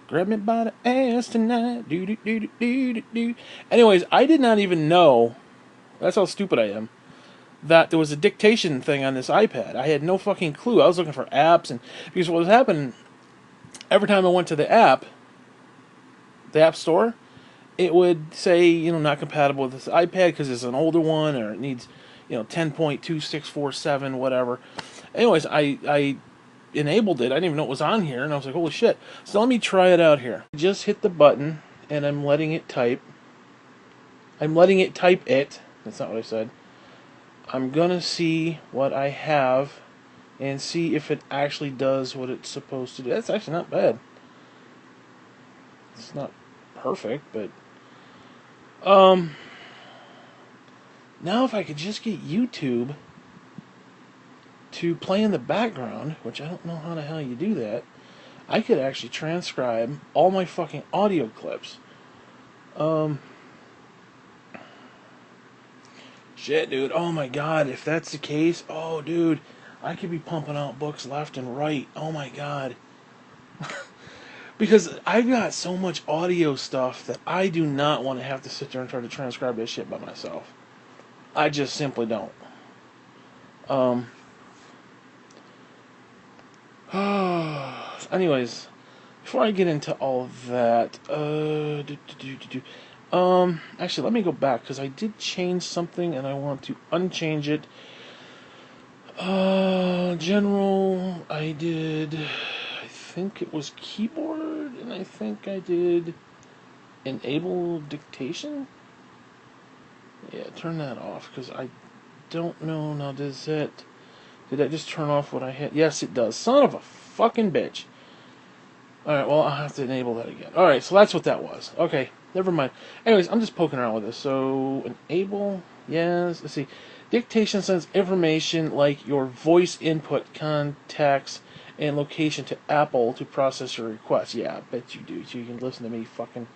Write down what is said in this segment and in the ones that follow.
Grab me by the ass tonight. Do do do do do do do. Anyways, I did not even know. That's how stupid I am. That there was a dictation thing on this iPad. I had no fucking clue. I was looking for apps, and because what was happening every time I went to the app store, it would say, not compatible with this iPad because it's an older one or it needs, 10.2647, whatever. Anyways, I enabled it. I didn't even know it was on here, and I was like, holy shit. So let me try it out here. Just hit the button, and I'm letting it type. I'm letting it type it. That's not what I said. I'm gonna see what I have and see if it actually does what it's supposed to do. That's actually not bad. It's not perfect, but now if I could just get YouTube to play in the background, which I don't know how the hell you do that, I could actually transcribe all my fucking audio clips. Shit, dude. Oh my god, if that's the case, oh dude, I could be pumping out books left and right. Oh my god. Because I've got so much audio stuff that I do not want to have to sit there and try to transcribe this shit by myself. I just simply don't. Anyways, before I get into all of that, actually, let me go back because I did change something and I want to unchange it. General, I think it was keyboard, and I think I did enable dictation. Yeah, turn that off because I don't know. Now, did that just turn off what I had? Yes, it does. Son of a fucking bitch. Alright, well, I'll have to enable that again. Alright, so that's what that was. Okay, never mind. Anyways, I'm just poking around with this. So, enable, yes, let's see. Dictation sends information like your voice input, contacts, and location to Apple to process your request. Yeah, I bet you do. So you can listen to me fucking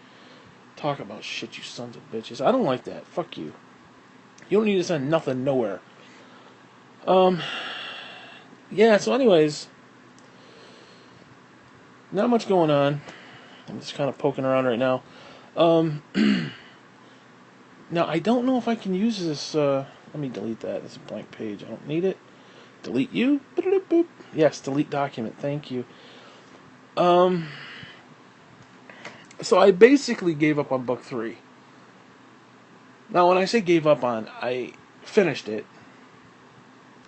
talk about shit, you sons of bitches. I don't like that. Fuck you. You don't need to send nothing nowhere. Yeah, so anyways, not much going on. I'm just kind of poking around right now. Now, I don't know if I can use this. Let me delete that. It's a blank page. I don't need it. Delete you. Boop. Yes, delete document. Thank you. So I basically gave up on book 3. Now, when I say gave up on, I finished it.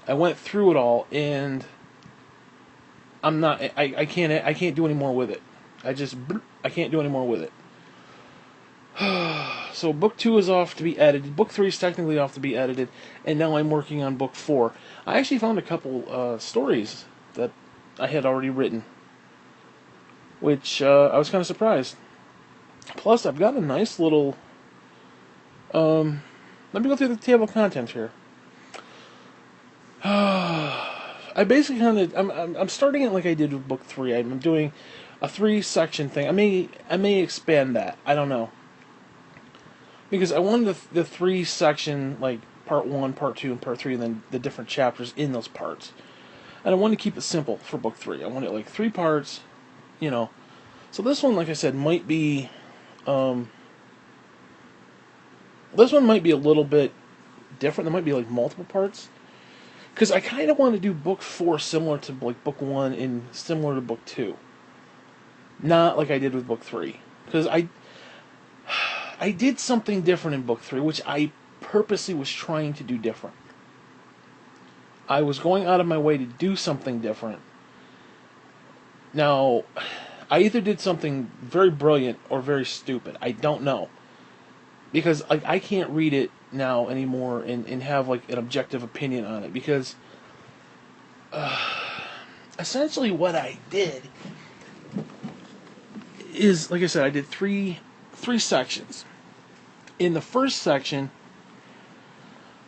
I went through it all, and I'm not. I can't do any more with it. I can't do any more with it. So book 2 is off to be edited. Book 3 is technically off to be edited, and now I'm working on book 4. I actually found a couple stories that I had already written, which I was kind of surprised. Plus, I've got a nice little. Let me go through the table of contents here. I basically I'm starting it like I did with book 3. I'm doing a 3-section thing. I may expand that. I don't know. Because I wanted the 3-section, like part 1, part 2, and part 3, and then the different chapters in those parts. And I wanted to keep it simple for book 3. I wanted like 3 parts, So this one, like I said, might be this one might be a little bit different. There might be like multiple parts. Because I kind of want to do book 4 similar to like book 1 and similar to book 2. Not like I did with book 3. Because I did something different in book 3, which I purposely was trying to do different. I was going out of my way to do something different. Now, I either did something very brilliant or very stupid. I don't know. Because I can't read it now anymore and have like an objective opinion on it. Because essentially what I did is, like I said, I did three sections. In the first section,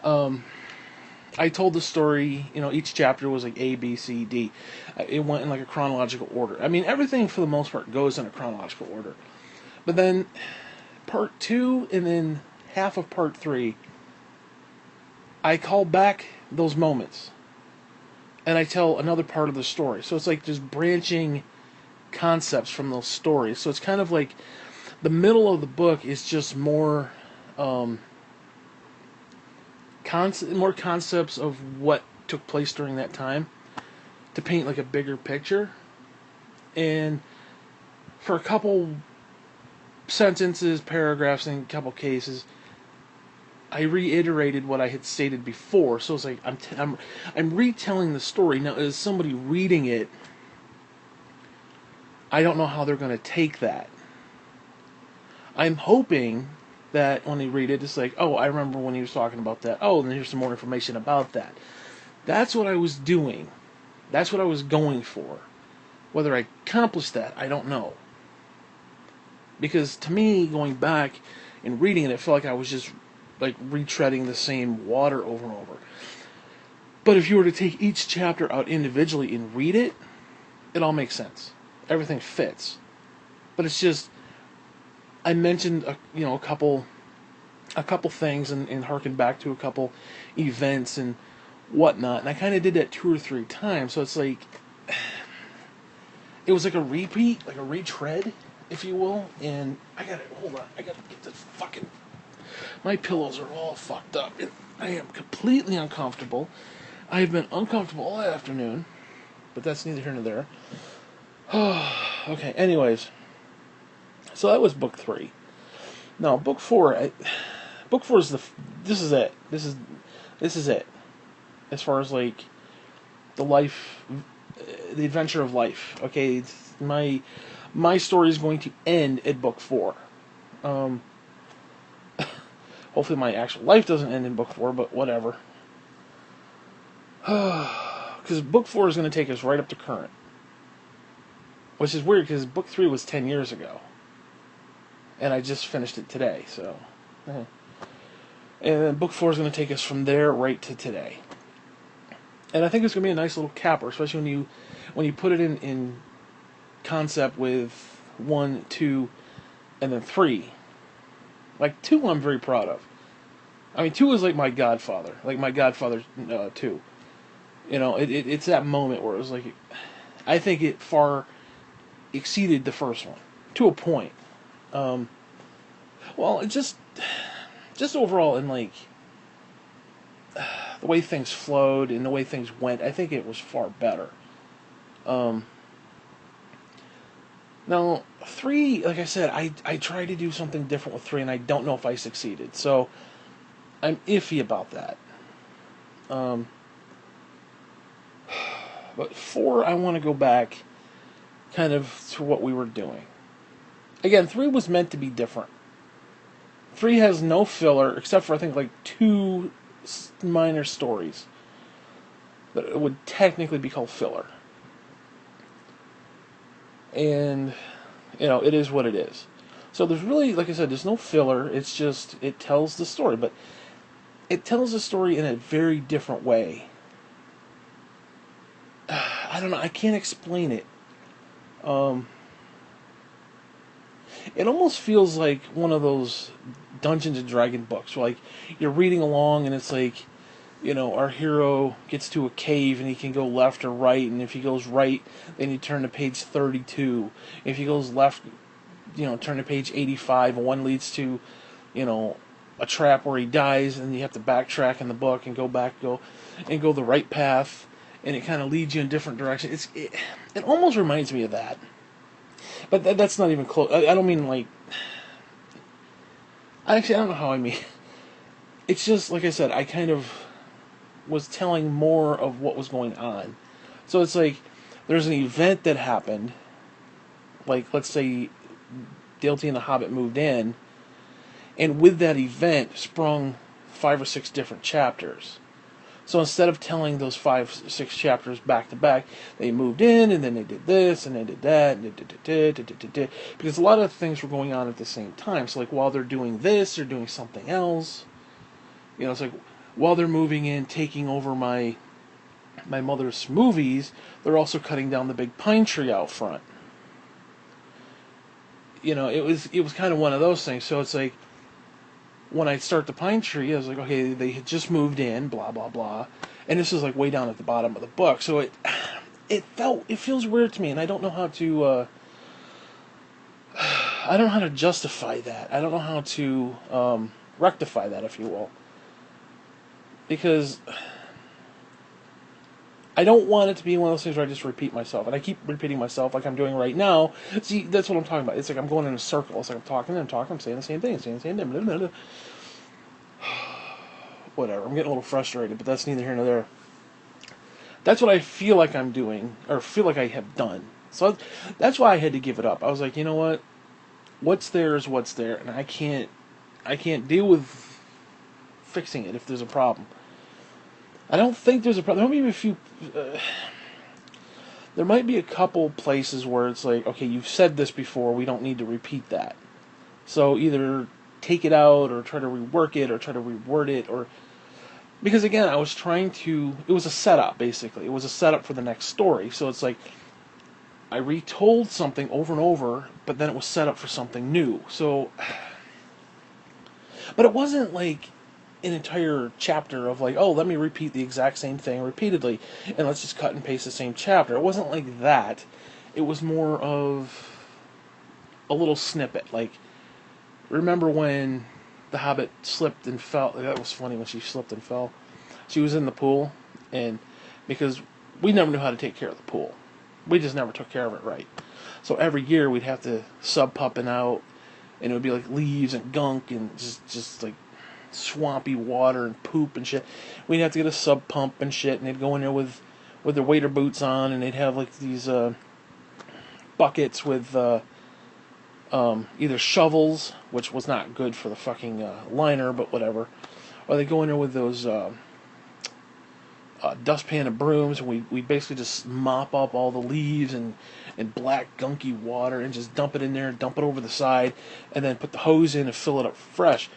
I told the story, each chapter was like A, B, C, D. It went in like a chronological order. I mean, everything for the most part goes in a chronological order. But then part 2 and then half of part 3, I call back those moments. And I tell another part of the story. So it's like just branching concepts from those stories. So it's kind of like the middle of the book is just more more concepts of what took place during that time to paint like a bigger picture. And for a couple sentences, paragraphs, and a couple cases, I reiterated what I had stated before. So it's like I'm retelling the story now. As somebody reading it, I don't know how they're going to take that. I'm hoping that when they read it, it's like, oh, I remember when he was talking about that. Oh, and here's some more information about that. That's what I was doing. That's what I was going for. Whether I accomplished that, I don't know. Because to me, going back and reading it, it felt like I was just like retreading the same water over and over. But if you were to take each chapter out individually and read it, it all makes sense. Everything fits. But it's just, I mentioned a couple things and harkened back to a couple events and whatnot, and I kind of did that 2 or 3 times. So it's like it was like a repeat, like a retread, if you will. And hold on, I gotta get this fucking. My pillows are all fucked up. I am completely uncomfortable. I have been uncomfortable all afternoon, but that's neither here nor there. Okay. Anyways, so that was book 3. Now book 4. Book 4 is this is it. This is it. As far as like the adventure of life. Okay, my story is going to end at book 4. Hopefully my actual life doesn't end in book 4, but whatever. Because book 4 is going to take us right up to current. Which is weird, because book 3 was 10 years ago. And I just finished it today, so. And then book 4 is going to take us from there right to today. And I think it's going to be a nice little capper, especially when you put it in concept with 1, 2, and then 3. Like 2 I'm very proud of. I mean, 2 is like my Godfather. Like my Godfather 2. You know, it's that moment where it was like, I think it far exceeded the first one. To a point. Well, it just overall in like the way things flowed and the way things went, I think it was far better. Now 3, like I said, I tried to do something different with 3, and I don't know if I succeeded. So I'm iffy about that. But 4, I want to go back kind of to what we were doing. Again, 3 was meant to be different. 3 has no filler, except for I think like 2 minor stories that would technically be called filler. And, it is what it is. So there's really, like I said, there's no filler. It's just, it tells the story. But it tells the story in a very different way. I don't know. I can't explain it. It almost feels like one of those Dungeons and Dragons books where, like, you're reading along and it's like, our hero gets to a cave and he can go left or right, and if he goes right, then you turn to page 32. If he goes left, turn to page 85, and one leads to, a trap where he dies, and you have to backtrack in the book and go the right path, and it kind of leads you in different directions. It almost reminds me of that. But that's not even close. I don't mean like... Actually, I don't know how I mean. It's just, like I said, I kind of was telling more of what was going on. So it's like, there's an event that happened. Like, let's say, Dalty and the Hobbit moved in. And with that event sprung 5 or 6 different chapters. So instead of telling those 5 or 6 chapters back to back, they moved in, and then they did this, and they did that, and they did, because a lot of things were going on at the same time. So like while they're doing this, they're doing something else. It's like while they're moving in, taking over my mother's movies, they're also cutting down the big pine tree out front. It was kind of one of those things. So it's like, when I start the pine tree, I was like, okay, they had just moved in, blah, blah, blah. And this is like way down at the bottom of the book. So it feels weird to me, and I don't know how to I don't know how to justify that. I don't know how to rectify that, if you will, because I don't want it to be one of those things where I just repeat myself, and I keep repeating myself like I'm doing right now. See, that's what I'm talking about. It's like I'm going in a circle. It's like I'm talking, I'm saying the same thing, saying the same thing. Blah, blah, blah. Whatever. I'm getting a little frustrated, but that's neither here nor there. That's what I feel like I'm doing, or feel like I have done. So that's why I had to give it up. I was like, you know what? What's there is what's there, and I can't deal with fixing it if there's a problem. I don't think there's a problem. There might be a few. There might be a couple places where it's like, okay, you've said this before. We don't need to repeat that. So either take it out, or try to rework it, or try to reword it, or because again, I was trying to. It was a setup, basically. It was a setup for the next story. So it's like I retold something over and over, but then it was set up for something new. So, but it wasn't like an entire chapter of like, oh, let me repeat the exact same thing repeatedly, and let's just cut and paste the same chapter. It wasn't like that. It was more of a little snippet. Like, remember when the Hobbit slipped and fell? That was funny when she slipped and fell. She was in the pool, and because we never knew how to take care of the pool. We just never took care of it right. So every year we'd have to sub pump it out, and it would be like leaves and gunk and just like swampy water and poop and shit. We'd have to get a sub pump and shit, and they'd go in there with their waiter boots on, and they'd have like these buckets with either shovels, which was not good for the fucking liner, but whatever, or they go in there with those dustpan and brooms, and we basically just mop up all the leaves and black gunky water and just dump it in there, dump it over the side, and then put the hose in and fill it up fresh.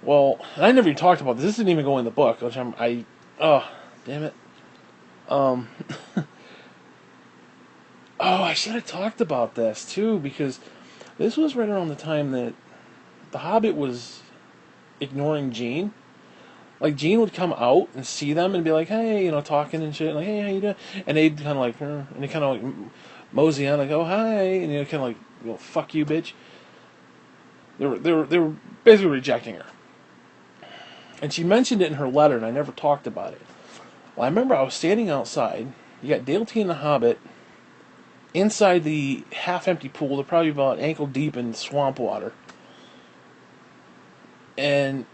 Well, I never even talked about this. This didn't even go in the book, which oh, damn it. Oh, I should have talked about this too, because this was right around the time that the Hobbit was ignoring Gene. Like, Gene would come out and see them and be like, hey, talking and shit, like, hey, how you doing? And they'd kind of like, and they kind of like mosey on, like, oh, hi, and kind of like, fuck you, bitch. They were basically rejecting her. And she mentioned it in her letter, and I never talked about it. Well, I remember I was standing outside. You got Dale T and the Hobbit inside the half-empty pool. They're probably about ankle deep in swamp water. And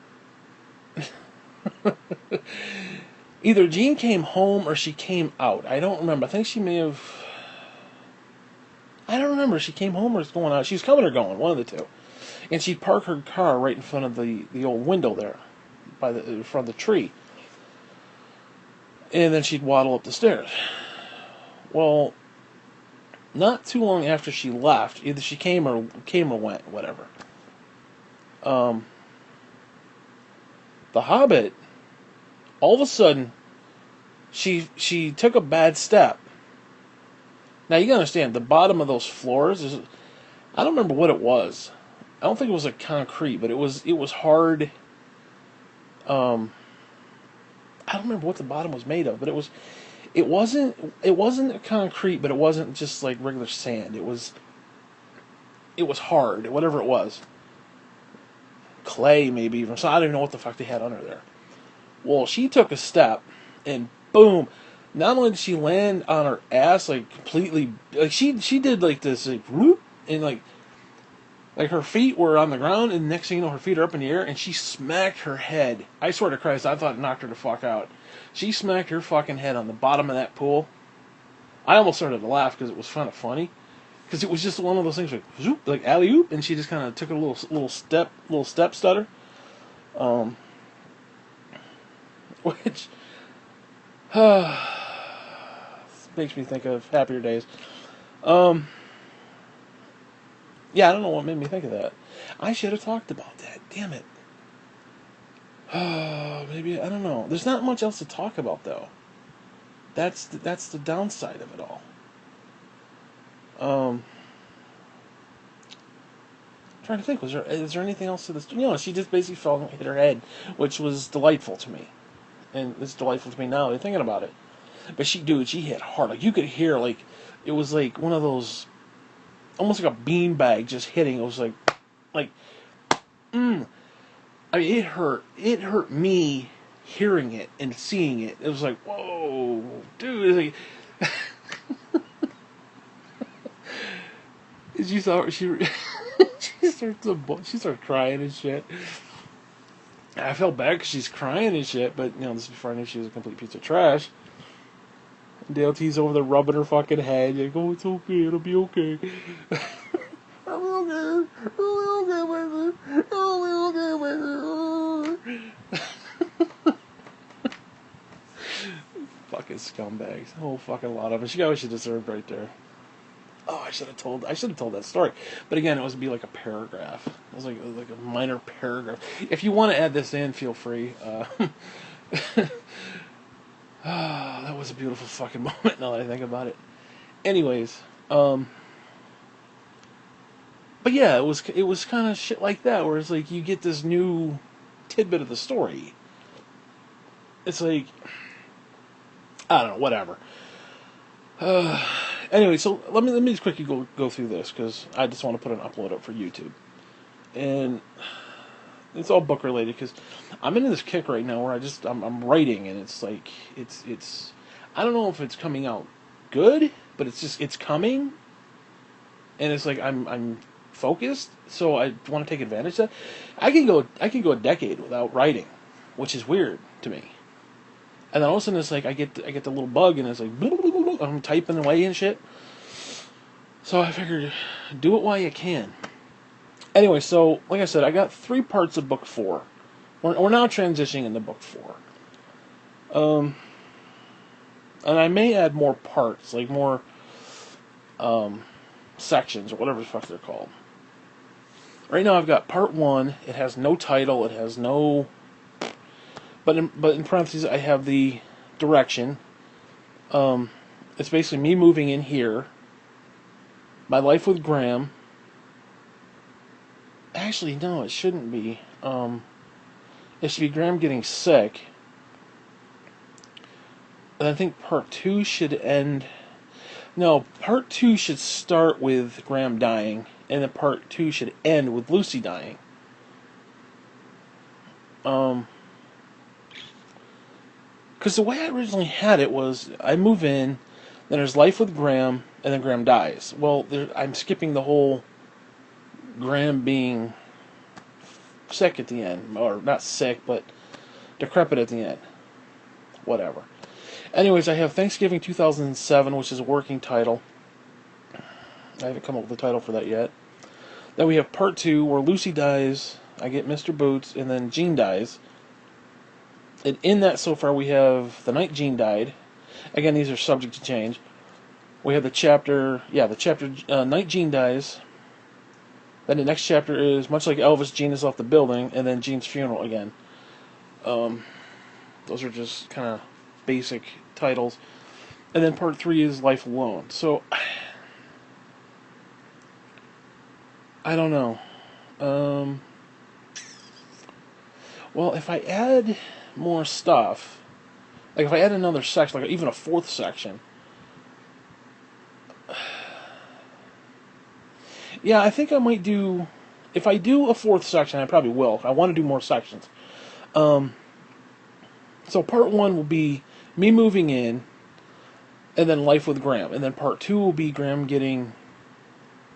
either Jean came home or she came out. I don't remember. I think she may have... I don't remember if she came home or was going out. She was coming or going, one of the two. And she'd park her car right in front of the old window there, by the front of the tree. And then she'd waddle up the stairs. Well, not too long after she left, either she came or went, whatever. The Hobbit, all of a sudden, she took a bad step. Now you gotta understand, the bottom of those floors is, I don't remember what it was. I don't think it was like concrete, but it was hard. I don't remember what the bottom was made of, but it wasn't concrete, but it wasn't just like regular sand. It was hard, whatever it was. Clay, maybe even. So I don't even know what the fuck they had under there. Well, she took a step, and boom! Not only did she land on her ass, like completely, like she did like this, like whoop, and like her feet were on the ground, and next thing you know, her feet are up in the air, and she smacked her head. I swear to Christ, I thought it knocked her the fuck out. She smacked her fucking head on the bottom of that pool. I almost started to laugh because it was kind of funny. Because it was just one of those things like, zoop, like alley-oop, and she just kind of took a little step stutter. Which makes me think of happier days. Yeah, I don't know what made me think of that. I should have talked about that. Damn it. Maybe, I don't know. There's not much else to talk about, though. That's the downside of it all. Trying to think, is there anything else to this? She just basically fell and hit her head, which was delightful to me. And it's delightful to me now, thinking about it. But she hit hard. Like, you could hear, like, it was like one of those almost like a beanbag just hitting. It was like, I mean, it hurt. It hurt me hearing it and seeing it. It was like, whoa, dude. It's like, she thought she starts crying and shit. I felt bad because she's crying and shit, but this is before I knew she was a complete piece of trash. Dale T's over there rubbing her fucking head. Like, oh, it's okay, it'll be okay. I'll be okay. I'll be okay, baby. I'll be okay, baby. Fucking scumbags. A whole fucking lot of them. She got what she deserved right there. Oh, I should have told that story. But again, it was be like a paragraph. It was like a minor paragraph. If you want to add this in, feel free. That was a beautiful fucking moment now that I think about it. Anyways, but yeah, it was kind of shit like that, where it's like you get this new tidbit of the story. It's like, I don't know, whatever. Anyway, so let me just quickly go through this, because I just want to put an upload up for YouTube, and it's all book related, because I'm in this kick right now where I'm writing, and it's like it's I don't know if it's coming out good, but it's coming, and it's like I'm focused, so I want to take advantage of that. I can go a decade without writing, which is weird to me. And then all of a sudden it's like I get the little bug, and it's like blah, blah, blah, blah, I'm typing away and shit. So I figured, do it while you can. Anyway, so like I said, I got 3 parts of book 4. We're now transitioning into book 4. And I may add more parts, like more sections or whatever the fuck they're called. Right now I've got part 1. It has no title. It has no. But in parentheses I have the direction. It's basically me moving in here. My life with Graham. Actually, no, it shouldn't be. It should be Graham getting sick. And I think part 2 should end. No, part 2 should start with Graham dying, and then part 2 should end with Lucy dying. Because the way I originally had it was, I move in, then there's life with Graham, and then Graham dies. Well, I'm skipping the whole Graham being sick at the end. Or, not sick, but decrepit at the end. Whatever. Anyways, I have Thanksgiving 2007, which is a working title. I haven't come up with a title for that yet. Then we have part 2, where Lucy dies, I get Mr. Boots, and then Jean dies. And in that, so far, we have the night Jean died. Again, these are subject to change. We have the chapter Night Jean dies. Then the next chapter is, much like Elvis, Jean has left the building, and then Jean's funeral again. Those are just kind of basic titles. And then part 3 is Life Alone. So, I don't know. Well, if I add more stuff, like if I add another section, like even a 4th section, yeah, I think I might do. If I do a 4th section, I probably will. I want to do more sections. So part 1 will be me moving in, and then life with Graham, and then part 2 will be Graham getting,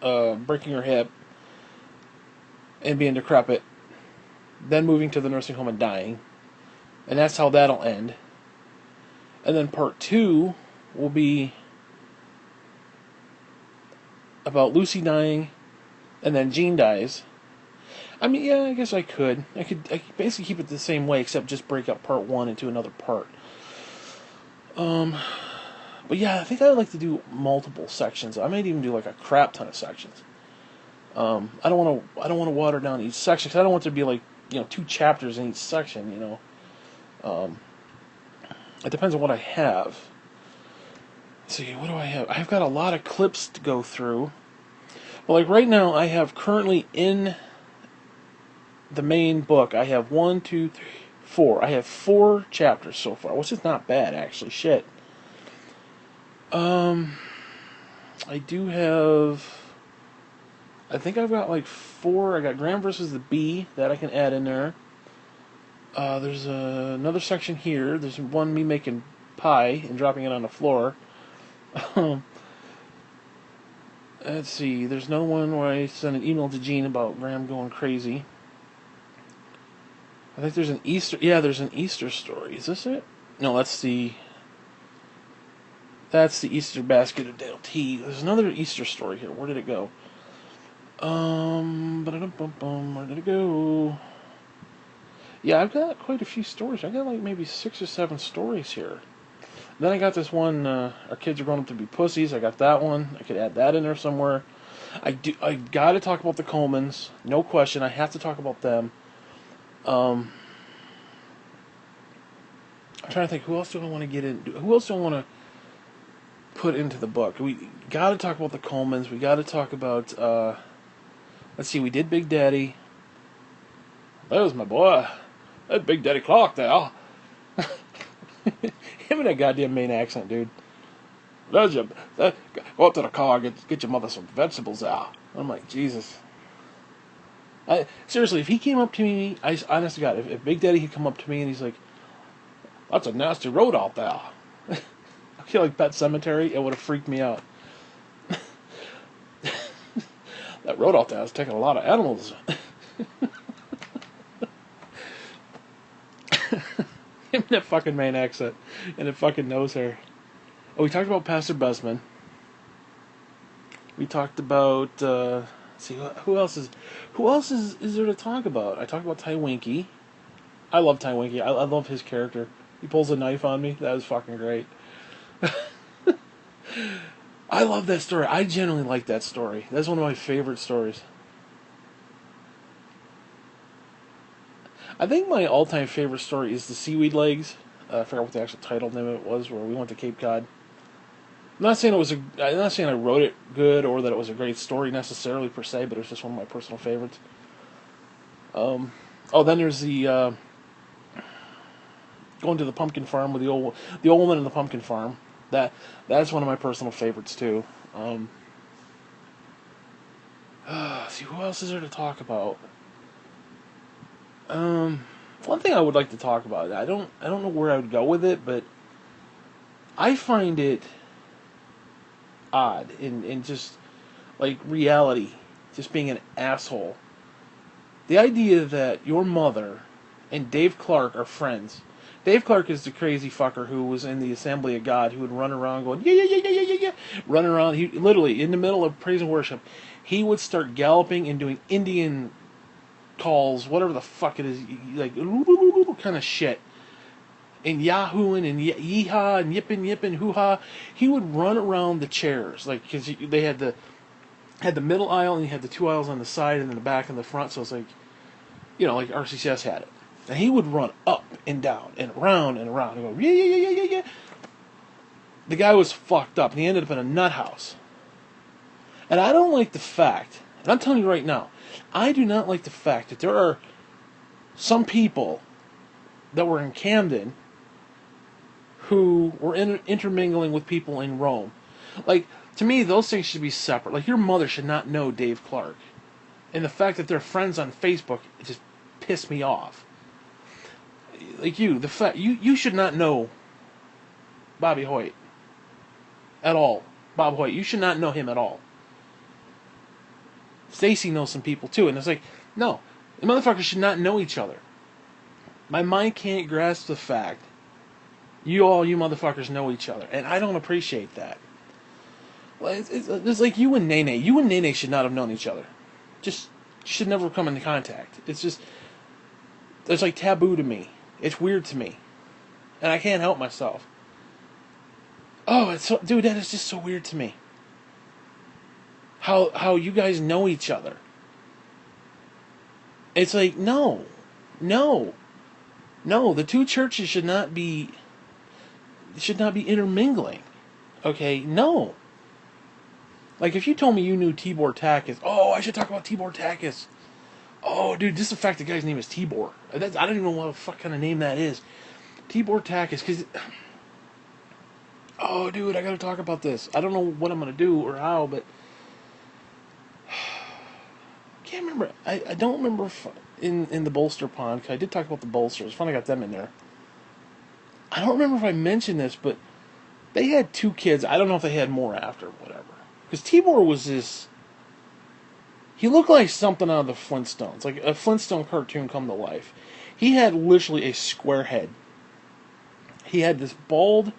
breaking her hip, and being decrepit, then moving to the nursing home and dying, and that's how that'll end. And then part 2 will be about Lucy dying, and then Jean dies. I mean, yeah, I guess I could basically keep it the same way, except just break up part 1 into another part. But yeah, I think I'd like to do multiple sections. I might even do like a crap ton of sections. I don't want to water down each section, because I don't want there to be like 2 chapters in each section. It depends on what I have. Let's see, what do I have? I've got a lot of clips to go through. Well, like right now, I have currently in the main book, I have 1, 2, 3, 4. I have 4 chapters so far, which is not bad, actually. Shit. I do have I think I've got like 4. I got Graham versus the Bee that I can add in there. There's another section here. There's one me making pie and dropping it on the floor. Let's see. There's another one where I sent an email to Gene about Graham going crazy. I think there's an Easter. Yeah, there's an Easter story. Is this it? No, that's the Easter basket of Dale T. There's another Easter story here. Where did it go? Where did it go? Yeah, I've got quite a few stories. I got like maybe 6 or 7 stories here. Then I got this one, our kids are growing up to be pussies. I got that one. I could add that in there somewhere. I gotta talk about the Colemans. No question. I have to talk about them. I'm trying to think, who else do I want to get in? Who else do I want to put into the book? We gotta talk about the Colemans. We gotta talk about, let's see, we did Big Daddy. That was my boy. That Big Daddy Clark there. Him and that goddamn Maine accent, dude. Go up to the car, get your mother some vegetables out. I'm like, Jesus. Seriously, if he came up to me, honest to God, if Big Daddy had come up to me and he's like, that's a nasty road out there. I feel like Pet Cemetery, it would have freaked me out. That road out there is taking a lot of animals. Him and that fucking Maine accent and that fucking nose hair. Oh, we talked about Pastor Busman. We talked about let's see, who else is there to talk about? I talked about Ty Winky. I love Ty Winky. I love his character. He pulls a knife on me. That was fucking great. I love that story. I genuinely like that story. That's one of my favorite stories. I think my all-time favorite story is the Seaweed Legs. I forgot what the actual title name of it was, where we went to Cape Cod. I'm not saying I wrote it good or that it was a great story necessarily per se, but it was just one of my personal favorites. Then there's the going to the pumpkin farm with the old woman in the pumpkin farm. That's one of my personal favorites too. See, who else is there to talk about? One thing I would like to talk about. I don't know where I would go with it, but I find it odd in just like reality, just being an asshole. The idea that your mother and Dave Clark are friends. Dave Clark is the crazy fucker who was in the Assembly of God, who would run around going, yeah, running around. He literally, in the middle of praise and worship, he would start galloping and doing Indian calls, whatever the fuck it is, like kind of shit, and yahooing and yeehaw and yipping hoo-ha. He would run around the chairs, like, because they had the middle aisle and you had the 2 aisles on the side and then the back and the front, so it's like, like RCCS had it. And he would run up and down and around and around and go, yeah. The guy was fucked up and he ended up in a nut house. And I don't like the fact, and I'm telling you right now, I do not like the fact that there are some people that were in Camden who were intermingling with people in Rome. Like, to me, those things should be separate. Like, your mother should not know Dave Clark. And the fact that they're friends on Facebook, it just pissed me off. Like the fact you should not know Bobby Hoyt at all. Bob Hoyt, you should not know him at all. Stacy knows some people too, and it's like, no, the motherfuckers should not know each other. My mind can't grasp the fact you motherfuckers know each other, and I don't appreciate that. Well, it's like you and Nene. You and Nene should not have known each other. Just should never come into contact. It's like taboo to me. It's weird to me, and I can't help myself. Oh, dude, that is just so weird to me. How you guys know each other. It's like, no, the two churches should not be intermingling. Okay, no. Like, if you told me you knew Tibor Takis, oh, I should talk about Tibor Takis. Oh, dude, just the fact the guy's name is Tibor. I don't even know what the fuck kind of name that is. Tibor Takis, because... Oh, dude, I gotta talk about this. I don't know what I'm gonna do or how, but... can't remember. I don't remember if in the bolster pond, 'cause I did talk about the bolsters. It's funny I got them in there. I don't remember if I mentioned this, but they had 2 kids. I don't know if they had more after, whatever. Because Tibor was this. He looked like something out of the Flintstones, like a Flintstone cartoon come to life. He had literally a square head. He had this bald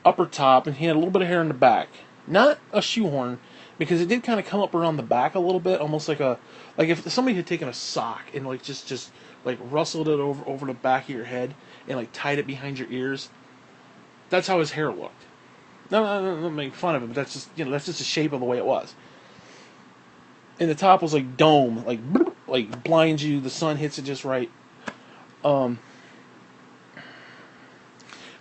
upper top, and he had a little bit of hair in the back. Not a shoehorn, because it did kind of come up around the back a little bit, almost like if somebody had taken a sock and like just like rustled it over the back of your head and like tied it behind your ears. That's how his hair looked. No, I'm not making fun of it, but that's just that's just the shape of the way it was. And the top was like dome, like blinds you. The sun hits it just right. And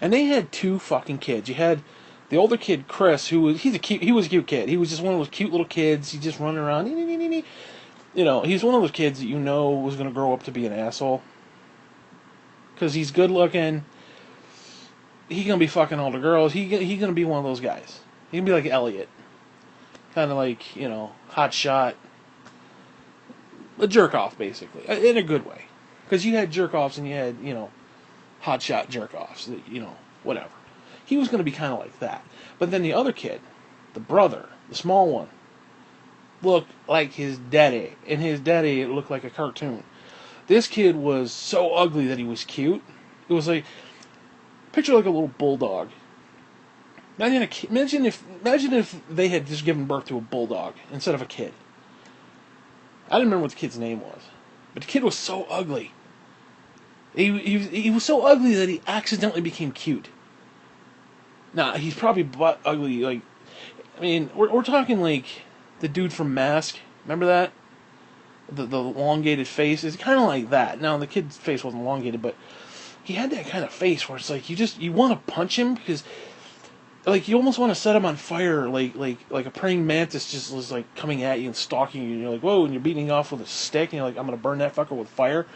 they had 2 fucking kids. You had the older kid, Chris, he was a cute kid. He was just one of those cute little kids. He just running around. He's one of those kids that was going to grow up to be an asshole. Because he's good looking. He's going to be fucking all the girls. He's going to be one of those guys. He's going to be like Elliot. Kind of like, hot shot. A jerk off, basically. In a good way. Because you had jerk offs and you had, hotshot jerk-offs, whatever. He was going to be kind of like that. But then the other kid, the brother, the small one, looked like his daddy. And his daddy looked like a cartoon. This kid was so ugly that he was cute. It was like, picture like a little bulldog. Imagine if they had just given birth to a bulldog instead of a kid. I didn't remember what the kid's name was. But the kid was so ugly. He was so ugly that he accidentally became cute. Nah, he's probably butt ugly. Like, I mean, we're talking like the dude from Mask. Remember that? The elongated face. It's kind of like that. Now the kid's face wasn't elongated, but he had that kind of face where it's like you want to punch him because like you almost want to set him on fire, like a praying mantis just was like coming at you and stalking you. And you're like, whoa, and you're beating off with a stick, and you're like, I'm gonna burn that fucker with fire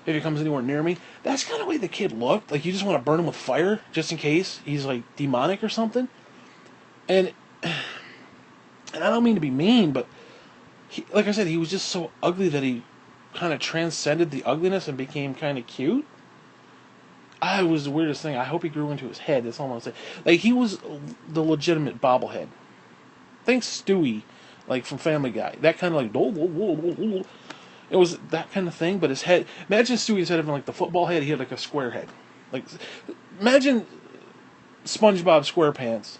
if he comes anywhere near me. That's kind of the way the kid looked. Like, you just want to burn him with fire, just in case he's, like, demonic or something. And I don't mean to be mean, but, like I said, he was just so ugly that he kind of transcended the ugliness and became kind of cute. It was the weirdest thing. I hope he grew into his head. That's all I'm going to say. Like, he was the legitimate bobblehead. Thanks Stewie, like, from Family Guy. That kind of, like, it was that kind of thing, but his head... Imagine Stewie's head having, like, the football head. He had, like, a square head. Like, imagine SpongeBob SquarePants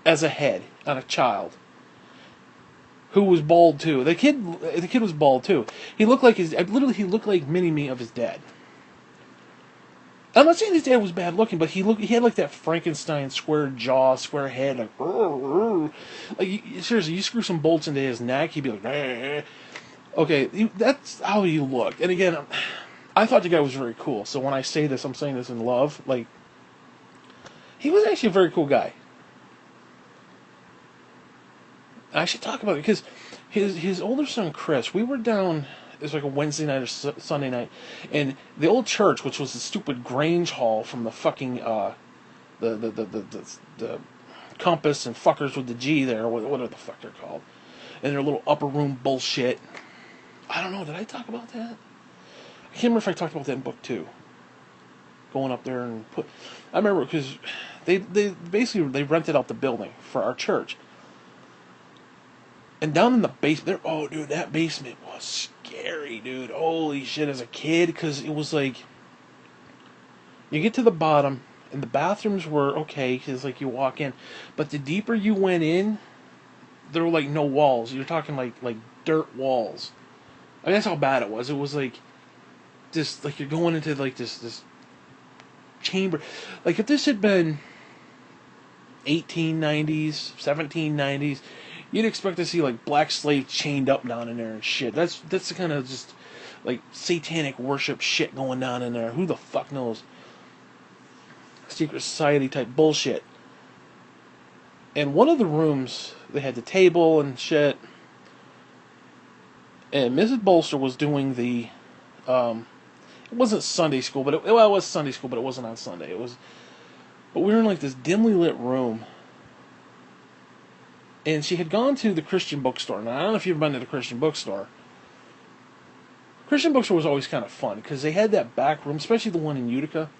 as a head on a child who was bald, too. The kid was bald, too. He looked like he looked like Mini-Me of his dad. I'm not saying his dad was bad looking, but he had, like, that Frankenstein square jaw, square head, like, seriously, you screw some bolts into his neck, he'd be like, Rrr. Okay, that's how he looked. And again, I thought the guy was very cool. So when I say this, I'm saying this in love. Like, he was actually a very cool guy. I should talk about it because his older son Chris. We were down. It was like a Wednesday night or Sunday night, and the old church, which was the stupid Grange Hall from the fucking the Compass and fuckers with the G there, whatever the fuck they're called, and their little upper room bullshit. I don't know, did I talk about that? I can't remember if I talked about that in book 2. Going up there and I remember because they basically rented out the building for our church. And down in the basement, oh dude, that basement was scary, dude. Holy shit, as a kid, because it was like, you get to the bottom, and the bathrooms were okay, because like you walk in, but the deeper you went in, there were like no walls. You're talking like dirt walls. I mean, that's how bad it was. It was like, just like you're going into like this chamber. Like if this had been 1890s, 1790s, you'd expect to see like black slaves chained up down in there and shit. That's the kind of just like satanic worship shit going on in there. Who the fuck knows? Secret society type bullshit. And one of the rooms, they had the table and shit. And Mrs. Bolster was doing the, it wasn't Sunday school, but it was Sunday school, but it wasn't on Sunday. But we were in like this dimly lit room. And she had gone to the Christian bookstore. Now, I don't know if you've been to the Christian bookstore. Christian bookstore was always kind of fun because they had that back room, especially the one in Utica.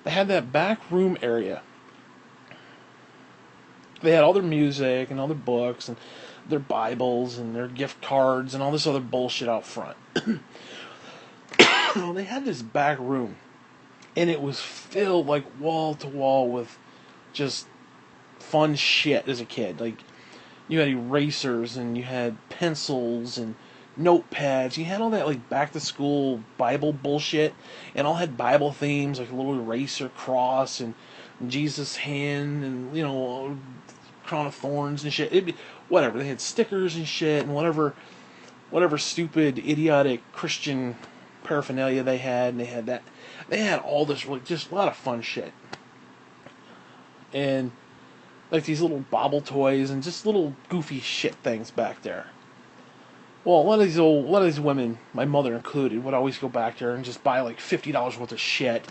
They had that back room area. They had all their music and all their books and their Bibles and their gift cards and all this other bullshit out front. They had this back room, and it was filled like wall to wall with just fun shit as a kid. Like, you had erasers and you had pencils and notepads. You had all that like back to school Bible bullshit, and all had Bible themes like a little eraser cross and Jesus hand and crown of thorns and shit. It'd be whatever. They had stickers and shit and whatever stupid idiotic Christian paraphernalia they had, and they had all this really just a lot of fun shit. And like these little bauble toys and just little goofy shit things back there. Well, a lot of these women, my mother included, would always go back there and just buy like $50 worth of shit,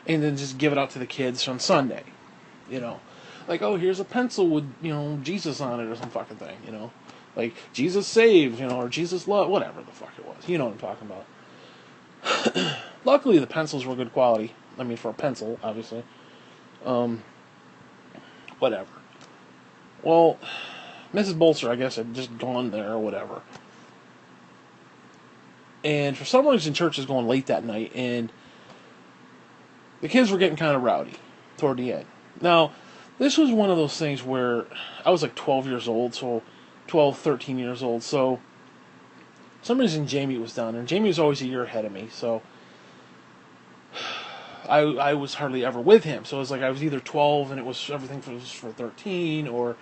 and then just give it out to the kids on Sunday. Like, oh, here's a pencil with Jesus on it or some fucking thing. Like Jesus saved, or Jesus loved, whatever the fuck it was. You know what I'm talking about. Luckily, the pencils were good quality. I mean, for a pencil, obviously. Whatever. Well, Mrs. Bolster, I guess, had just gone there or whatever. And for some reason, church was going late that night, and the kids were getting kind of rowdy toward the end. Now, this was one of those things where I was like 12 years old, so 12, 13 years old, so for some reason Jamie was down there, and Jamie was always a year ahead of me, so I was hardly ever with him, so it was like I was either 12 and it was everything was for 13, or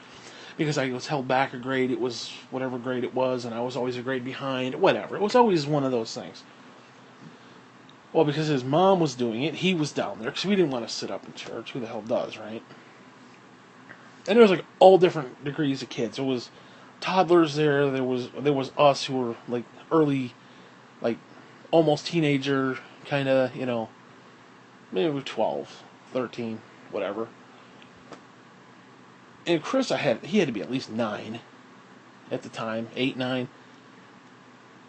because I was held back a grade, it was whatever grade it was, and I was always a grade behind, whatever. It was always one of those things. Well, because his mom was doing it, he was down there, because we didn't want to sit up in church. Who the hell does, right? And there was like all different degrees of kids. There was toddlers there, there was us who were like early, like almost teenager, kind of, maybe we were 12, 13, whatever. And Chris, he had to be at least 9 at the time, 8, 9,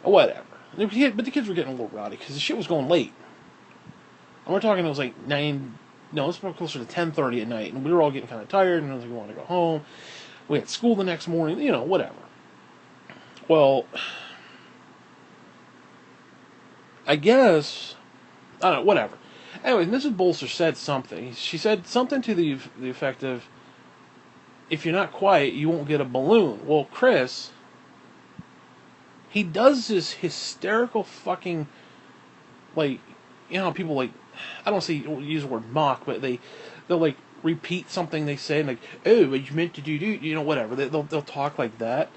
whatever. But the kids were getting a little rowdy because the shit was going late. And we're talking, it was like 9, no, it was probably closer to 10:30 at night, and we were all getting kind of tired, and I was like, we want to go home. We had school the next morning, whatever. Well, I guess, I don't know, whatever. Anyway, Mrs. Bolster said something. She said something to the effect of, if you're not quiet, you won't get a balloon. Well, Chris, he does this hysterical fucking, like, people like, I don't say use the word mock, but they'll like repeat something they say, and like, oh, but you meant to do, whatever. They'll talk like that.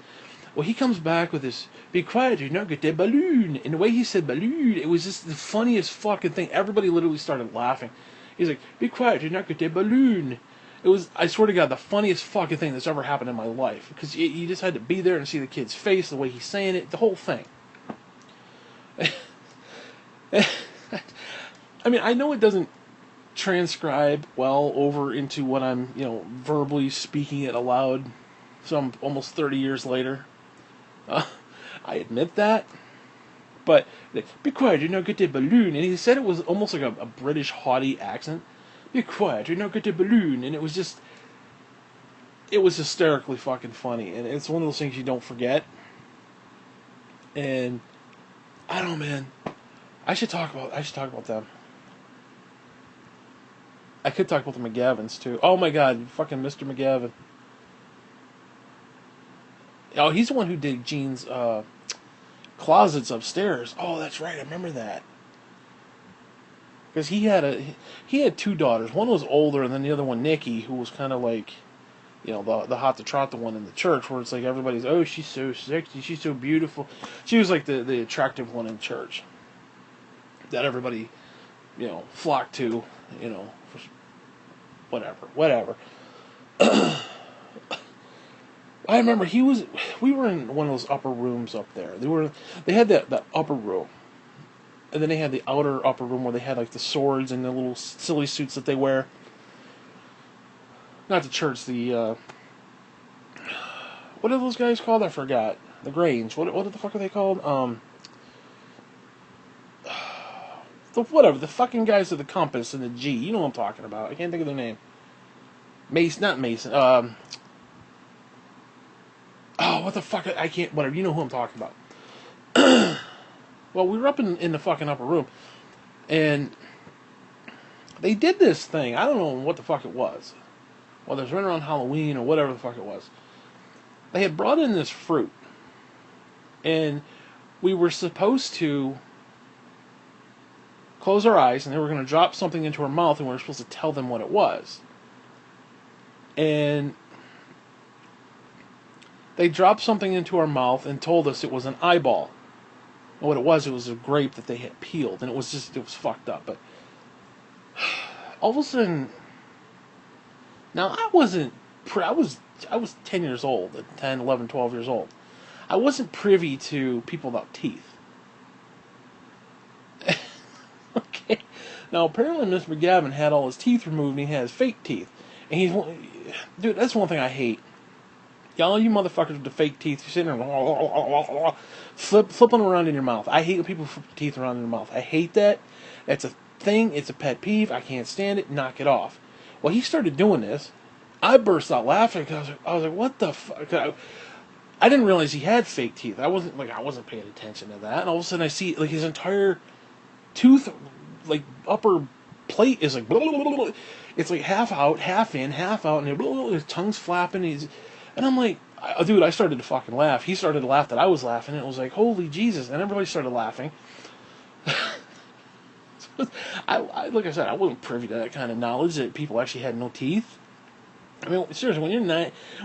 Well, he comes back with this, be quiet, you're not get that balloon. And the way he said balloon, it was just the funniest fucking thing. Everybody literally started laughing. He's like, be quiet, you're not get that balloon. It was, I swear to God, the funniest fucking thing that's ever happened in my life. Because you just had to be there and see the kid's face, the way he's saying it, the whole thing. I mean, I know it doesn't transcribe well over into what I'm, verbally speaking it aloud some almost 30 years later. I admit that. But, be quiet, you're not get that balloon. And he said it was almost like a British haughty accent. Be quiet, you're not get the balloon. And it was hysterically fucking funny. And it's one of those things you don't forget. And I don't know, man. I should talk about them. I could talk about the McGavins too. Oh my God, fucking Mr. McGavin. Oh, he's the one who did Gene's closets upstairs. Oh, that's right, I remember that. Because he had 2 daughters. One was older, and then the other one, Nikki, who was kind of like, the hot to trot, the one in the church, where it's like everybody's, oh, she's so sexy, she's so beautiful. She was like the attractive one in church that everybody, flocked to, whatever. I remember we were in one of those upper rooms up there. They had that upper room. And then they had the outer upper room where they had like the swords and the little silly suits that they wear. Not the church, the What are those guys called? I forgot. The Grange. What the fuck are they called? Whatever. The fucking guys with the compass and the G. You know what I'm talking about. I can't think of their name. Mason, not Mason. Oh, what the fuck? I can't. Whatever. You know who I'm talking about. Well, we were up in the fucking upper room, and they did this thing. I don't know what the fuck it was. Whether it was right around Halloween or whatever the fuck it was. They had brought in this fruit, and we were supposed to close our eyes, and they were going to drop something into our mouth, and we were supposed to tell them what it was. And they dropped something into our mouth and told us it was an eyeball. And what it was a grape that they had peeled, and it was fucked up. But all of a sudden, now I was 10 years old, 10, 11, 12 years old. I wasn't privy to people without teeth. Okay. Now, apparently Mr. McGavin had all his teeth removed and he has fake teeth. And dude, that's one thing I hate. All you motherfuckers with the fake teeth, you're sitting there flipping them around in your mouth. I hate when people flip their teeth around in their mouth. I hate that. That's a thing. It's a pet peeve. I can't stand it. Knock it off. Well, he started doing this. I burst out laughing because I was like, what the fuck? I didn't realize he had fake teeth. I wasn't paying attention to that. And all of a sudden I see like his entire tooth, like upper plate is like, it's like half out, half in, half out, and his tongue's flapping. And I'm like, dude, I started to fucking laugh. He started to laugh that I was laughing. And it was like, holy Jesus. And everybody started laughing. Like I said, I wasn't privy to that kind of knowledge that people actually had no teeth. I mean, seriously, when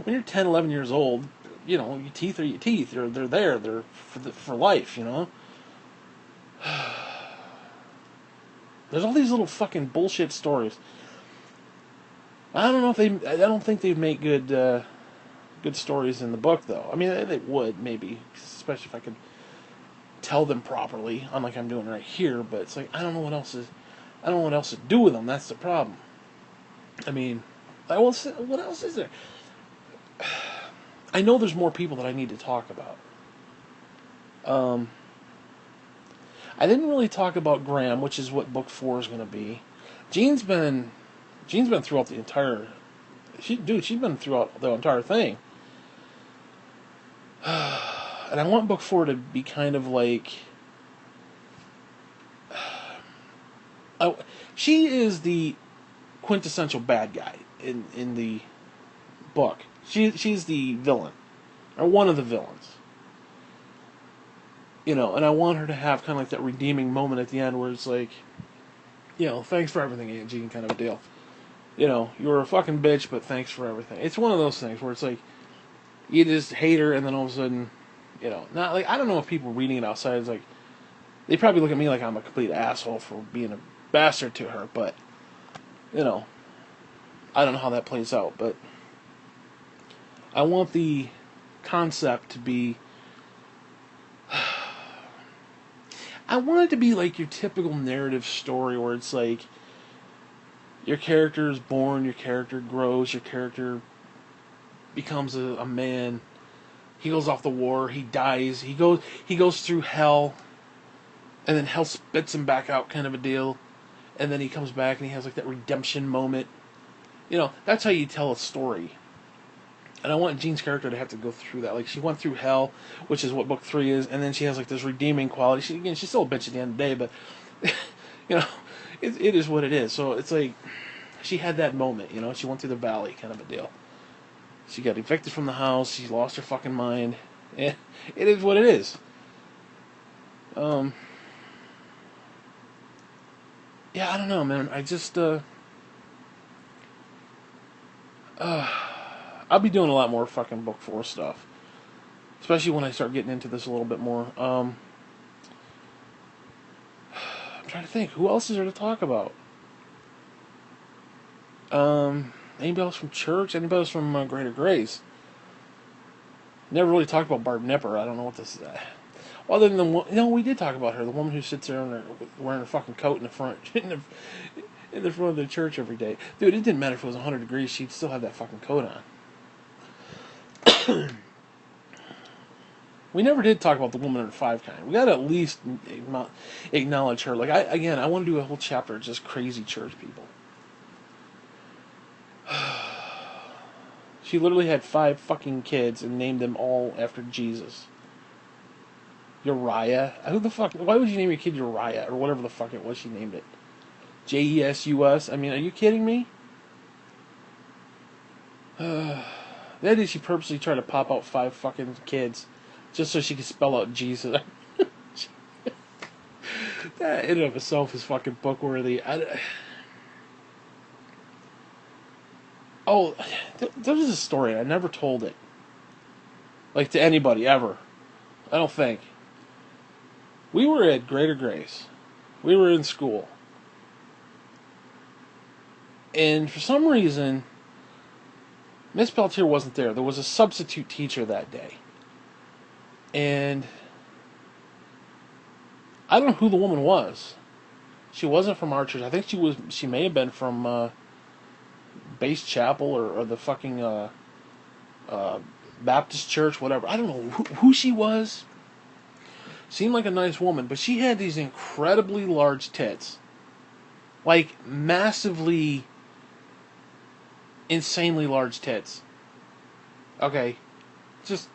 you're 10, 11 years old, you know, your teeth are your teeth. They're there. They're for life, you know. There's all these little fucking bullshit stories. I don't think they'd make good stories in the book, though. I mean, they would, maybe, especially if I could tell them properly, unlike I'm doing right here, but it's like, I don't know what else to do with them. That's the problem. I mean, what else is there? I know there's more people that I need to talk about. I didn't really talk about Graham, which is what book 4 is going to be. Jean's been throughout the entire... she's been throughout the entire thing. And I want book 4 to be kind of like... she is the quintessential bad guy in the book. She's the villain. Or one of the villains. You know, and I want her to have kind of like that redeeming moment at the end where it's like, you know, thanks for everything, Aunt Jean, kind of a deal. You know, you were a fucking bitch, but thanks for everything. It's one of those things where it's like, you just hate her, and then all of a sudden, you know, not like, I don't know if people reading it outside is like, they probably look at me like I'm a complete asshole for being a bastard to her, but, you know, I don't know how that plays out, but I want the concept to be, I want it to be like your typical narrative story where it's like, your character is born, your character grows, your character becomes a man. He goes off the war, he dies, he goes through hell, and then hell spits him back out, kind of a deal. And then he comes back and he has like that redemption moment. You know, that's how you tell a story. And I want Jean's character to have to go through that. Like, she went through hell, which is what book 3 is, and then she has like this redeeming quality. She's still a bitch at the end of the day, but you know, it is what it is. So it's like, she had that moment, you know, she went through the valley, kind of a deal. She got evicted from the house, she lost her fucking mind, and it is what it is. Yeah, I don't know, man. I just, I'll be doing a lot more fucking book 4 stuff. Especially when I start getting into this a little bit more. I'm trying to think. Who else is there to talk about? Anybody else from church? Anybody else from Greater Grace? Never really talked about Barb Nipper. I don't know what this is. Other than we did talk about her. The woman who sits there wearing her fucking coat in the front, in the front of the church every day. Dude, it didn't matter if it was 100 degrees. She'd still have that fucking coat on. We never did talk about the woman in five kind. We got to at least acknowledge her. Like I want to do a whole chapter of just crazy church people. She literally had 5 fucking kids and named them all after Jesus. Uriah. Who the fuck? Why would you name your kid Uriah or whatever the fuck it was she named it? Jesus. I mean, are you kidding me? That is, she purposely tried to pop out 5 fucking kids just so she could spell out Jesus. That in and of itself is fucking book worthy. Oh, there was a story. I never told it. Like, to anybody, ever. I don't think. We were at Greater Grace. We were in school. And for some reason, Miss Peltier wasn't there. There was a substitute teacher that day. And I don't know who the woman was. She wasn't from our church. I think she may have been from Base Chapel or the fucking Baptist church, whatever. I don't know who she was. Seemed like a nice woman, but she had these incredibly large tits. Like, massively, insanely large tits. Okay. Just...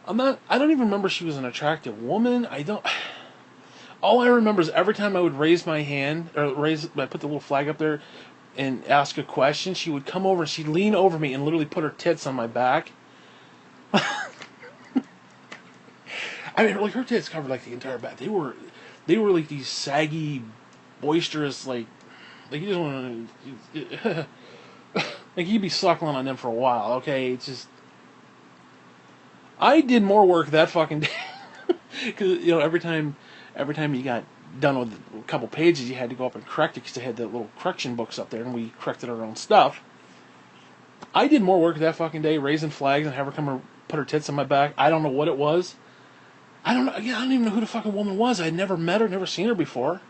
I don't even remember she was an attractive woman. All I remember is every time I would raise my hand, I put the little flag up there and ask a question, she would come over and she'd lean over me and literally put her tits on my back. I mean, like, her tits covered like the entire back. They were like these saggy, boisterous, like you just want to, like, you'd be suckling on them for a while. Okay, it's just, I did more work that fucking day because every time you got done with a couple pages, you had to go up and correct it because they had the little correction books up there, and we corrected our own stuff. I did more work that fucking day raising flags and have her come and put her tits on my back. I don't know what it was. I don't know. Again, I don't even know who the fucking woman was. I'd never met her, never seen her before.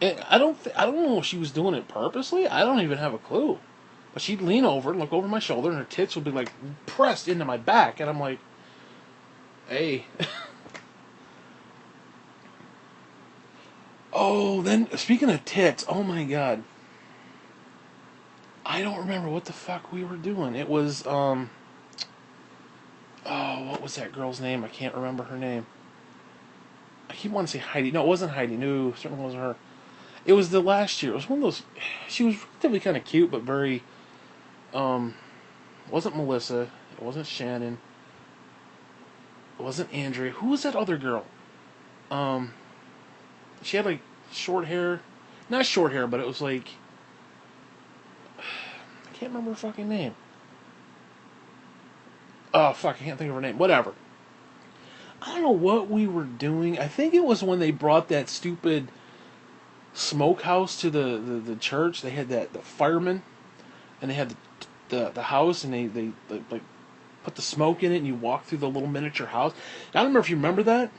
And I don't know if she was doing it purposely. I don't even have a clue. But she'd lean over and look over my shoulder, and her tits would be like pressed into my back, and I'm like, hey. Oh, then speaking of tits, oh my god. I don't remember what the fuck we were doing. It was what was that girl's name? I can't remember her name. I keep wanting to say Heidi. No, it wasn't Heidi. No, it certainly wasn't her. It was the last year. It was one of those. She was relatively kind of cute, but very. It wasn't Melissa. It wasn't Shannon. It wasn't Andrea. Who was that other girl? She had like short hair. Not short hair, but it was like. I can't remember her fucking name. Oh, fuck, I can't think of her name. Whatever. I don't know what we were doing. I think it was when they brought that stupid smokehouse to the church. They had the firemen, and they had the house, and they like put the smoke in it, and you walk through the little miniature house. I don't remember if you remember that.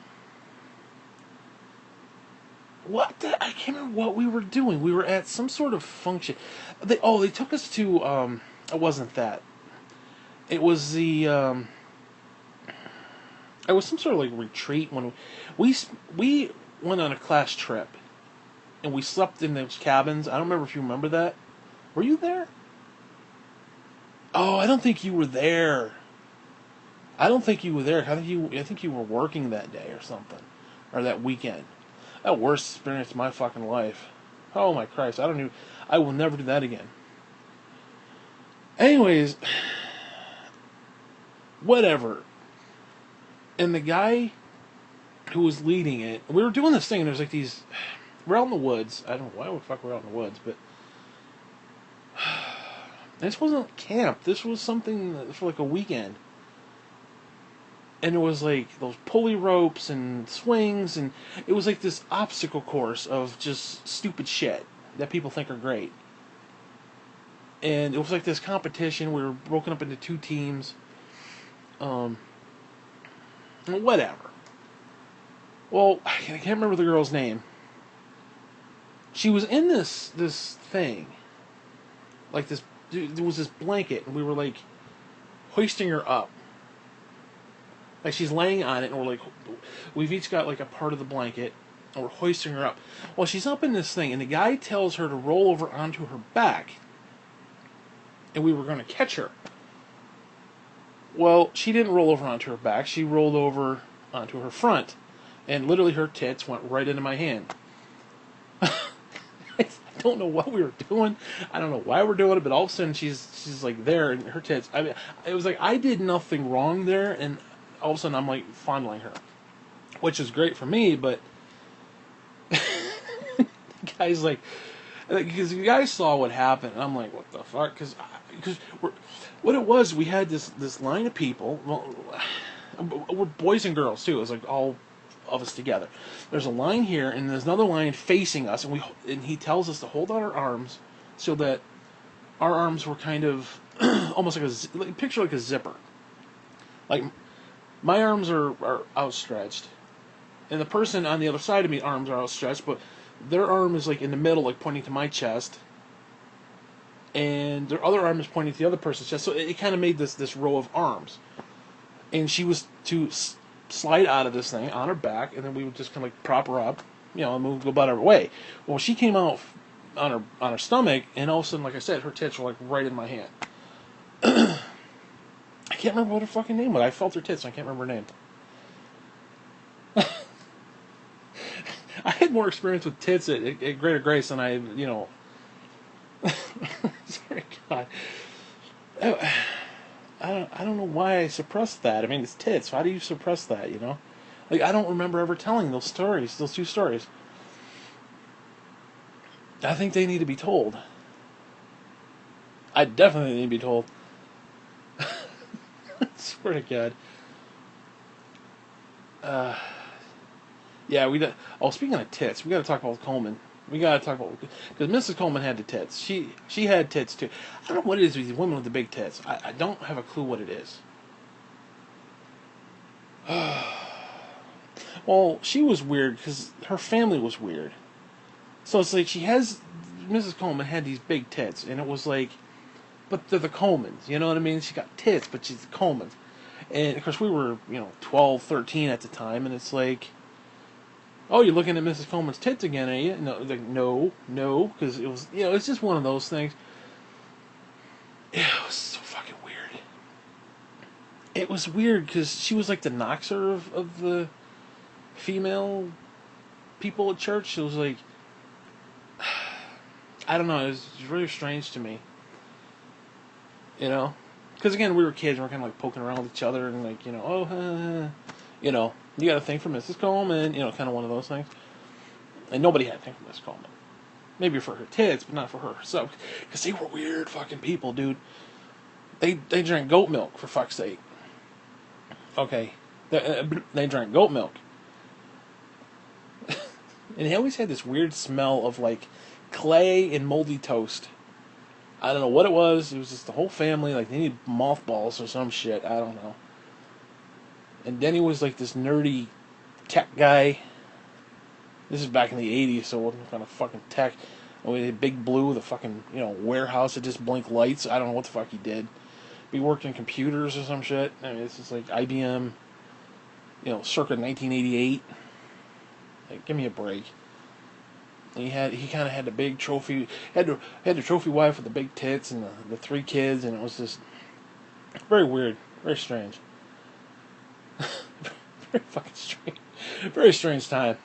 I can't remember what we were doing. We were at some sort of function. They took us to, it wasn't that. It was it was some sort of like retreat when we went on a class trip, and we slept in those cabins. I don't remember if you remember that. Were you there? Oh, I don't think you were there. I think you were working that day or something, or that weekend. That worst experience of my fucking life. Oh my Christ! I will never do that again. Anyways, whatever. And the guy who was leading it, we were doing this thing, and there's like these. We're out in the woods. I don't know why the fuck we're out in the woods, but this wasn't camp. This was something for like a weekend. And it was like those pulley ropes and swings, and it was like this obstacle course of just stupid shit that people think are great. And it was like this competition. We were broken up into 2 teams. Whatever. Well, I can't remember the girl's name. She was in this thing. Like this, there was this blanket, and we were like hoisting her up. Like she's laying on it, and we've each got like a part of the blanket, and we're hoisting her up. Well, she's up in this thing, and the guy tells her to roll over onto her back, and we were going to catch her. Well, she didn't roll over onto her back. She rolled over onto her front, and literally her tits went right into my hand. I don't know what we were doing. I don't know why we're doing it, but all of a sudden she's like there, and her tits. I mean, it was like I did nothing wrong there, and all of a sudden I'm like fondling her, which is great for me, but the guy's like, because the guy saw what happened, and I'm like, what the fuck? Because what it was, we had this line of people. Well, we're boys and girls too. It was like all of us together. There's a line here, and there's another line facing us, and he tells us to hold out our arms so that our arms were kind of almost like picture like a zipper. Like my arms are outstretched, and the person on the other side of me arms are outstretched, but their arm is like in the middle, like pointing to my chest, and their other arm is pointing to the other person's chest. So it kind of made this row of arms, and she was to slide out of this thing on her back, and then we would just kind of like prop her up, and move, go about our way. Well, she came out on her stomach, and all of a sudden, like I said, her tits were like right in my hand. I can't remember what her fucking name was. I felt her tits, and I can't remember her name. I had more experience with tits at Greater Grace than I. Sorry, God. I don't know why I suppressed that. I mean, it's tits. Why do you suppress that, Like, I don't remember ever telling those stories, those two stories. I think they need to be told. I definitely need to be told. I swear to God. Yeah, speaking of tits, we got to talk about Coleman. We got to talk about, because Mrs. Coleman had the tits. She had tits too. I don't know what it is with these women with the big tits. I don't have a clue what it is. Well, she was weird because her family was weird. So it's like Mrs. Coleman had these big tits, and it was like, but they're the Colemans, you know what I mean? She got tits, but she's the Colemans. And of course we were, 12, 13 at the time, and it's like, oh, you're looking at Mrs. Coleman's tits again, are you? No, like, no, because it was, it's just one of those things. It was so fucking weird. It was weird because she was like the Noxer of the female people at church. It was like, I don't know, it was really strange to me. Because again, we were kids, and we were kind of like poking around with each other, and like, you got a thing for Mrs. Coleman, kind of one of those things. And nobody had a thing for Mrs. Coleman. Maybe for her tits, but not for her herself. Because they were weird fucking people, dude. They drank goat milk, for fuck's sake. Okay. They drank goat milk. And they always had this weird smell of like clay and moldy toast. I don't know what it was. It was just the whole family, like they needed mothballs or some shit. I don't know. And Denny was like this nerdy tech guy. This is back in the 80s, so what kind of fucking tech? We had Big Blue, the fucking, warehouse that just blinked lights. I don't know what the fuck he did. He worked in computers or some shit. I mean, this is like IBM, circa 1988. Like, give me a break. And he kind of had the big trophy, had the trophy wife with the big tits and the 3 kids, and it was just very weird, very strange. Very fucking strange. Very strange time.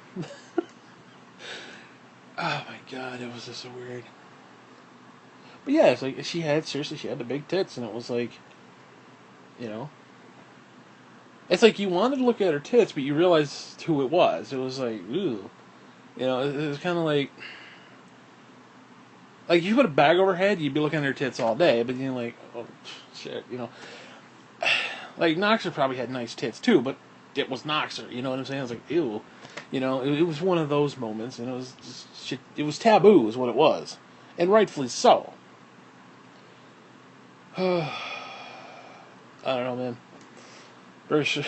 Oh my God, it was just so weird. But yeah, it's like she had the big tits, and it was like, it's like you wanted to look at her tits, but you realized who it was. It was like, ooh, it was kind of like if you put a bag over her head, you'd be looking at her tits all day, but you're like, oh shit, like Noxer probably had nice tits too, but it was Noxer, you know what I'm saying? I was like, ew, it was one of those moments, and it was just shit. It was taboo, is what it was, and rightfully so. I don't know, man. Very sure,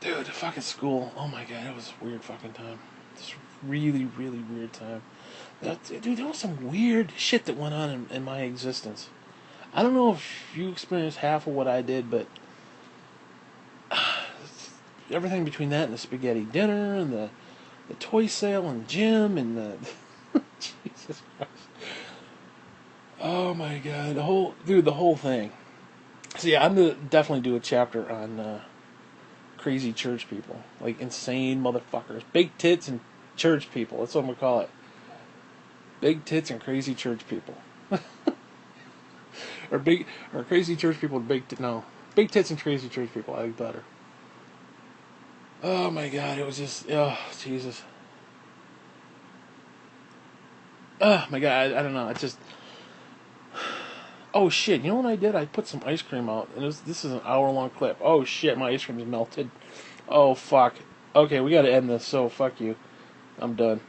dude. The fucking school. Oh my God, it was a weird fucking time. Just really, really weird time. Dude, there was some weird shit that went on in my existence. I don't know if you experienced half of what I did, but everything between that and the spaghetti dinner and the toy sale and gym and the Jesus Christ. Oh my God, the whole thing. So yeah, I'm gonna definitely do a chapter on crazy church people, like insane motherfuckers, big tits and church people. That's what I'm gonna call it. Big tits and crazy church people, or crazy church people and big tits and crazy church people. I like better. Oh my God, it was just Jesus. Oh my God, I don't know. It's just oh shit. You know what I did? I put some ice cream out, and this is an hour-long clip. Oh shit, my ice cream is melted. Oh fuck. Okay, we gotta end this. So fuck you. I'm done.